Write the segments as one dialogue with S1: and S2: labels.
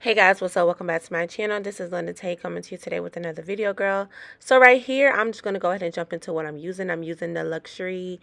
S1: Hey guys, what's up? Welcome back to my channel. This is Linda Tay coming to you today with another video, girl. So right here, I'm just going to go ahead and jump into what I'm using. I'm using the Luxury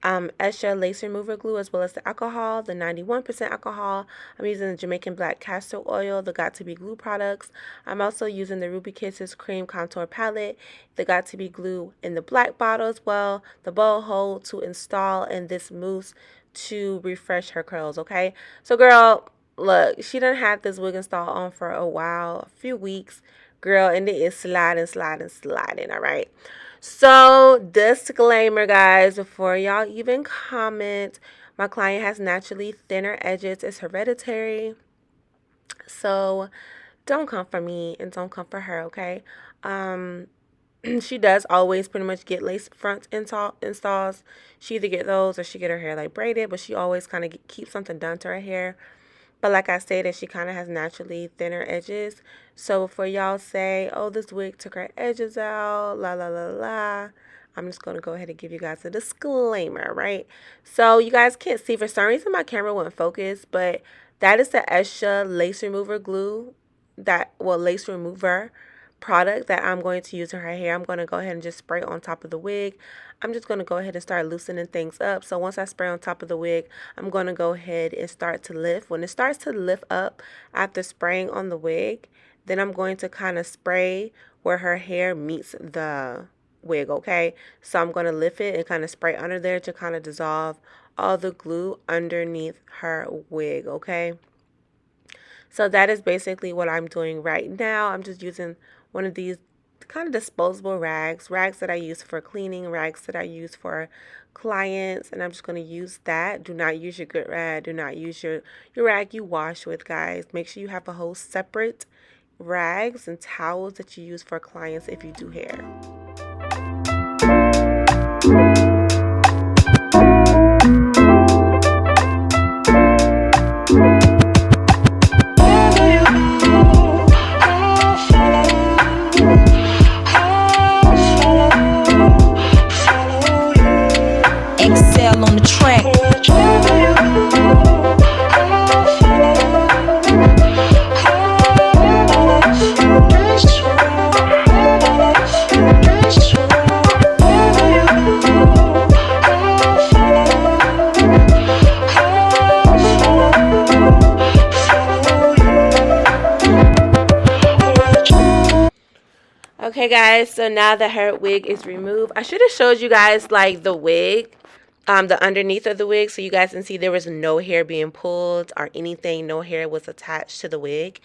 S1: Esha Lace Remover Glue as well as the alcohol, the 91% alcohol. I'm using the Jamaican Black Castor Oil, the Got To Be Glue products. I'm also using the Ruby Kisses Cream Contour Palette, the Got To Be Glue in the black bottle as well, the bowl hold to install, and this mousse to refresh her curls, okay? So girl, look, she done had this wig installed on for a while, a few weeks, girl, and it is sliding, all right? So, disclaimer, guys, before y'all even comment, my client has naturally thinner edges. It's hereditary. So, don't come for me and don't come for her, okay? She does always pretty much get lace front installs. She either get those or she get her hair like braided, but she always kind of keeps something done to her hair. But like I stated, she kind of has naturally thinner edges. So before y'all say, oh, this wig took her edges out, la la la la, I'm just going to go ahead and give you guys a disclaimer, right? So you guys can't see. For some reason, my camera wouldn't focus, but that is the Esha Lace Remover Glue, lace remover product that I'm going to use in her hair. I'm going to go ahead and just spray on top of the wig. I'm just going to go ahead and start loosening things up. So once I spray on top of the wig, I'm going to go ahead and start to lift. When it starts to lift up after spraying on the wig, then I'm going to kind of spray where her hair meets the wig, okay? So I'm going to lift it and kind of spray under there to kind of dissolve all the glue underneath her wig, okay? So that is basically what I'm doing right now. I'm just using one of these kind of disposable rags that I use for cleaning, rags that I use for clients, and I'm just going to use that. Do not use your good rag. Do not use your rag you wash with, guys. Make sure you have a whole separate rags and towels that you use for clients if you do hair.
S2: On the track.
S1: Okay guys, so now that her wig is removed, I should have showed you guys like the wig, the underneath of the wig, so you guys can see there was no hair being pulled or anything. No hair was attached to the wig,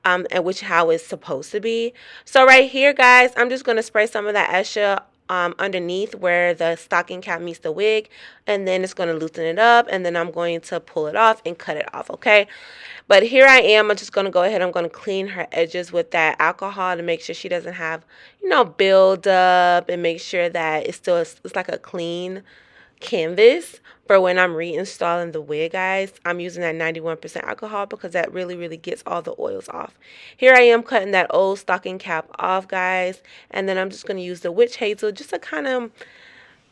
S1: and which how it's supposed to be. So right here, guys, I'm just gonna spray some of that Esha underneath where the stocking cap meets the wig, and then it's gonna loosen it up, and then I'm going to pull it off and cut it off, okay? But here I am. I'm just going to go ahead. I'm going to clean her edges with that alcohol to make sure she doesn't have, build up, and make sure that it's like a clean canvas for when I'm reinstalling the wig, guys. I'm using that 91% alcohol because that really, really gets all the oils off. Here I am cutting that old stocking cap off, guys. And then I'm just going to use the witch hazel just to kind of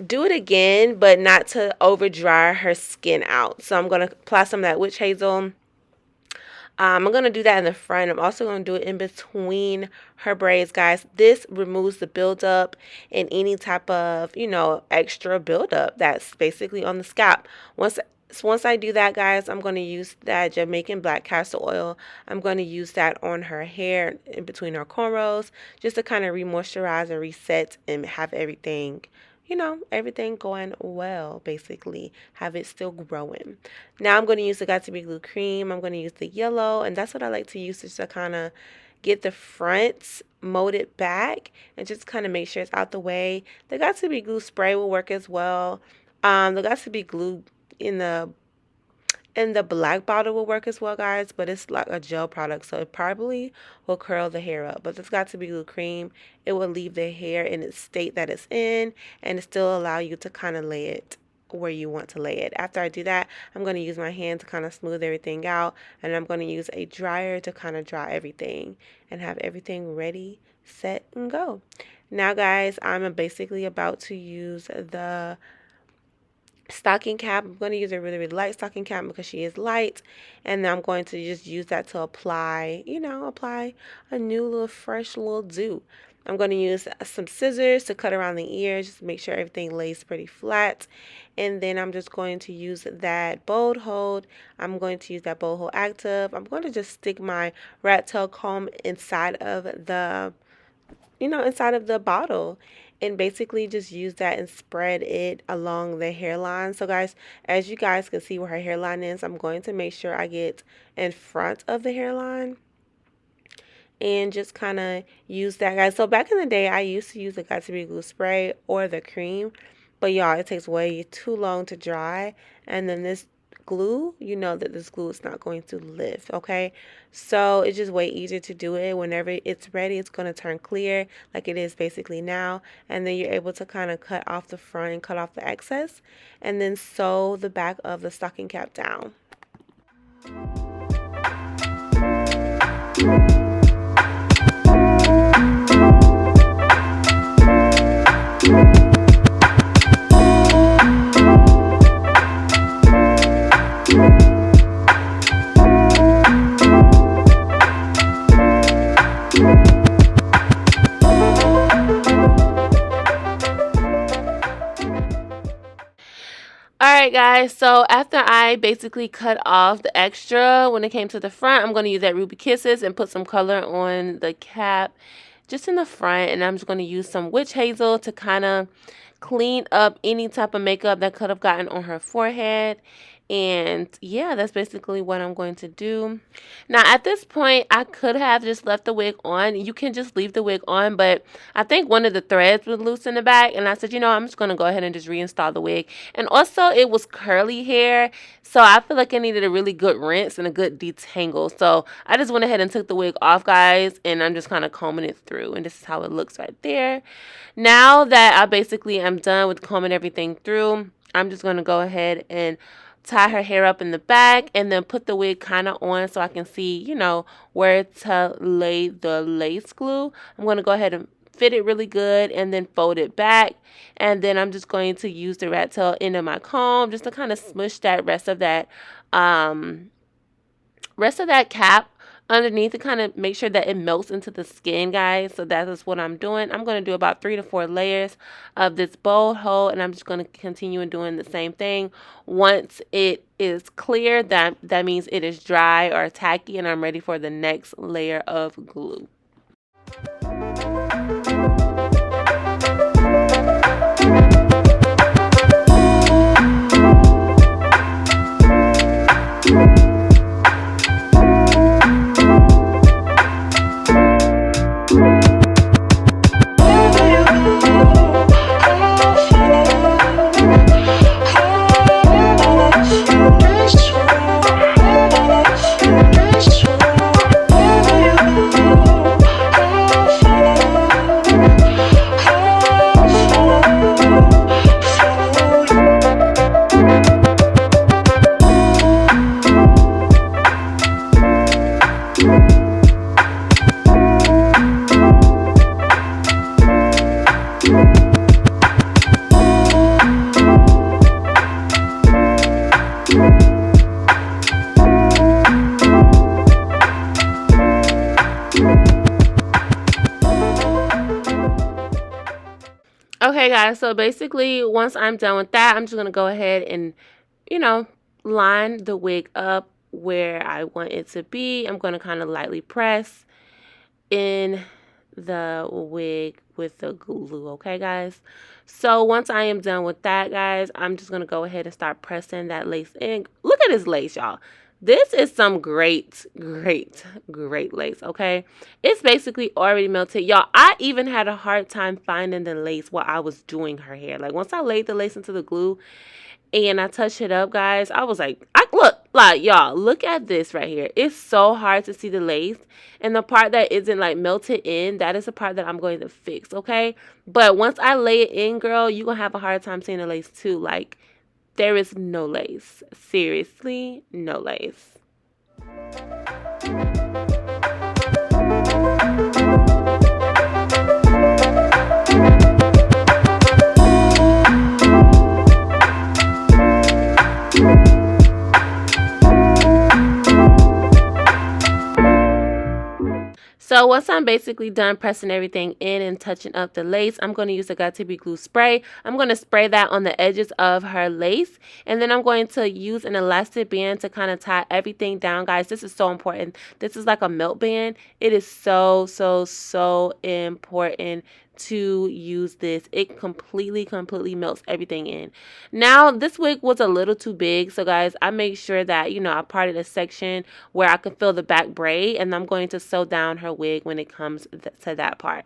S1: do it again, but not to over dry her skin out. So I'm going to apply some of that witch hazel. I'm going to do that in the front. I'm also going to do it in between her braids, guys. This removes the buildup and any type of, extra buildup that's basically on the scalp. Once I do that, guys, I'm going to use that Jamaican Black Castor Oil. I'm going to use that on her hair in between her cornrows just to kind of re-moisturize and reset and have everything everything going well, basically. Have it still growing. Now I'm going to use the Got To Be Glue Cream. I'm going to use the yellow, and that's what I like to use just to kind of get the fronts molded back and just kind of make sure it's out the way. The Got To Be Glue Spray will work as well. The Got To Be Glue in the black bottle will work as well, guys, but it's like a gel product, so it probably will curl the hair up. But this Got To Be Glue Cream, it will leave the hair in its state that it's in, and it still allow you to kind of lay it where you want to lay it. After I do that, I'm going to use my hand to kind of smooth everything out, and I'm going to use a dryer to kind of dry everything and have everything ready, set, and go. Now, guys, I'm basically about to use the stocking cap. I'm going to use a really, really light stocking cap because she is light. And then I'm going to just use that to apply, apply a new little fresh little dew. I'm going to use some scissors to cut around the ears, just to make sure everything lays pretty flat. And then I'm just going to use that bold hold. I'm going to use that bold hold active. I'm going to just stick my rat tail comb inside of the bottle, and basically just use that and spread it along the hairline. So guys, as you guys can see where her hairline is, I'm going to make sure I get in front of the hairline and just kind of use that, guys. So back in the day, I used to use the Got2b glue spray or the cream, but y'all, it takes way too long to dry. And then this glue, you know that this glue is not going to lift, okay? So it's just way easier to do it whenever it's ready. It's going to turn clear like it is basically now, and then you're able to kind of cut off the front and cut off the excess, and then sew the back of the stocking cap down. Alright guys, so after I basically cut off the extra when it came to the front, I'm going to use that Ruby Kisses and put some color on the cap just in the front. And I'm just going to use some witch hazel to kind of clean up any type of makeup that could have gotten on her forehead. And yeah, that's basically what I'm going to do. Now at this point, I could have just left the wig on. You can just leave the wig on, but I think one of the threads was loose in the back, and I said, I'm just going to go ahead and just reinstall the wig. And also it was curly hair, so I feel like I needed a really good rinse and a good detangle. So I just went ahead and took the wig off, guys, and I'm just kind of combing it through, and this is how it looks right there. Now that I basically am done with combing everything through, I'm just going to go ahead and tie her hair up in the back and then put the wig kind of on so I can see, where to lay the lace glue. I'm going to go ahead and fit it really good and then fold it back. And then I'm just going to use the rat tail end of my comb just to kind of smush that rest of that cap underneath to kind of make sure that it melts into the skin, guys. So that is what I'm doing. I'm going to do about 3 to 4 layers of this bold hold, and I'm just going to continue doing the same thing. Once it is clear, that means it is dry or tacky, and I'm ready for the next layer of glue. Okay guys, so basically once I'm done with that, I'm just going to go ahead and, line the wig up where I want it to be. I'm going to kind of lightly press in the wig with the glue, okay guys? So once I am done with that, guys, I'm just going to go ahead and start pressing that lace in. Look at this lace, y'all. This is some great lace, okay? It's basically already melted. Y'all, I even had a hard time finding the lace while I was doing her hair. Like, once I laid the lace into the glue and I touched it up, guys, I was like, y'all, look at this right here. It's so hard to see the lace. And the part that isn't, like, melted in, that is the part that I'm going to fix, okay? But once I lay it in, girl, you're going to have a hard time seeing the lace, too. Like, there is no lace. Seriously, no lace. So once I'm basically done pressing everything in and touching up the lace, I'm going to use the Got To Be Glue spray. I'm going to spray that on the edges of her lace, and then I'm going to use an elastic band to kind of tie everything down, guys. This is so important. This is like a melt band. It is so important to use this. It completely melts everything in. Now this wig was a little too big, so guys, I made sure that, you know, I parted a section where I could feel the back braid, and I'm going to sew down her wig when it comes to that part.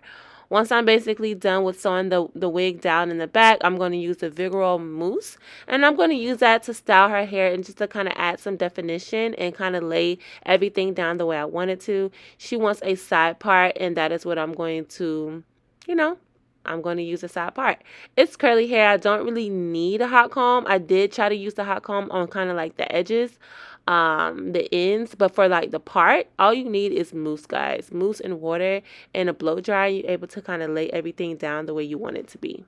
S1: Once I'm basically done with sewing the wig down in the back, I'm going to use the Vigoro mousse, and I'm going to use that to style her hair and just to kind of add some definition and kind of lay everything down the way I want it to. She wants a side part, and that is what I'm going to, you know, I'm going to use a side part. It's curly hair. I don't really need a hot comb. I did try to use the hot comb on kind of like the edges, the ends, but for like the part, all you need is mousse, guys. Mousse and water and a blow dryer. You're able to kind of lay everything down the way you want it to be.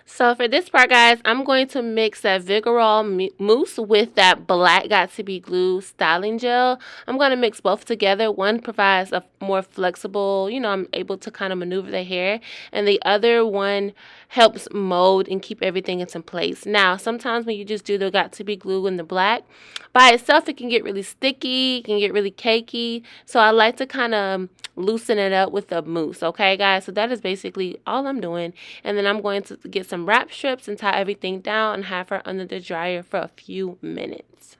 S1: So for this part, guys, I'm going to mix that Vigoro mousse with that black Got To Be Glue styling gel. I'm going to mix both together. One provides a more flexible, you know, I'm able to kind of maneuver the hair, and the other one helps mold and keep everything in place. Now, sometimes when you just do the Got To Be Glue in the black, by itself, it can get really sticky, it can get really cakey. So I like to kind of loosen it up with the mousse, okay, guys? So that is basically all I'm doing. And then I'm going to get some wrap strips and tie everything down and have her under the dryer for a few minutes.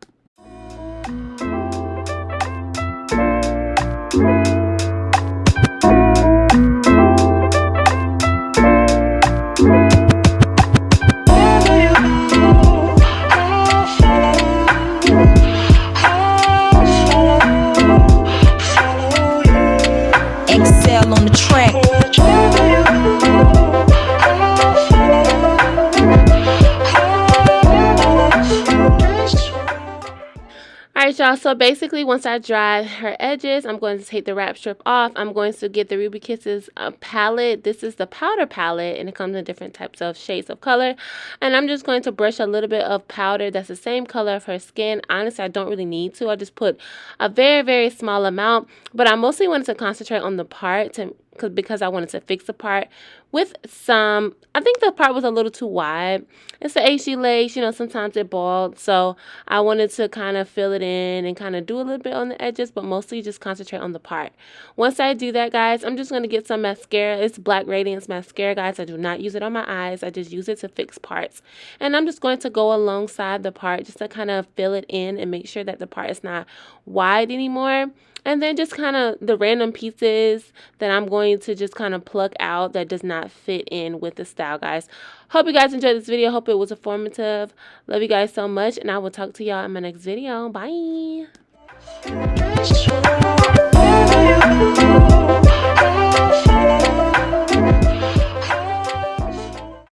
S2: Excel on the track.
S1: Alright, y'all, so basically once I dry her edges, I'm going to take the wrap strip off. I'm going to get the Ruby Kisses palette. This is the powder palette, and it comes in different types of shades of color. And I'm just going to brush a little bit of powder that's the same color of her skin. Honestly, I don't really need to. I just put a very small amount, but I mostly wanted to concentrate on the part because I wanted to fix the part with some, I think the part was a little too wide. It's the HD lace, you know, sometimes it bald, so I wanted to kind of fill it in and kind of do a little bit on the edges, but mostly just concentrate on the part. Once I do that, guys, I'm just going to get some mascara. It's Black Radiance mascara, guys. I do not use it on my eyes. I just use it to fix parts. And I'm just going to go alongside the part just to kind of fill it in and make sure that the part is not wide anymore. And then just kind of the random pieces that I'm going to just kind of pluck out that does not fit in with the style, guys. Hope you guys enjoyed this video. Hope it was informative. Love you guys so much, and I will talk to y'all in my next video. Bye.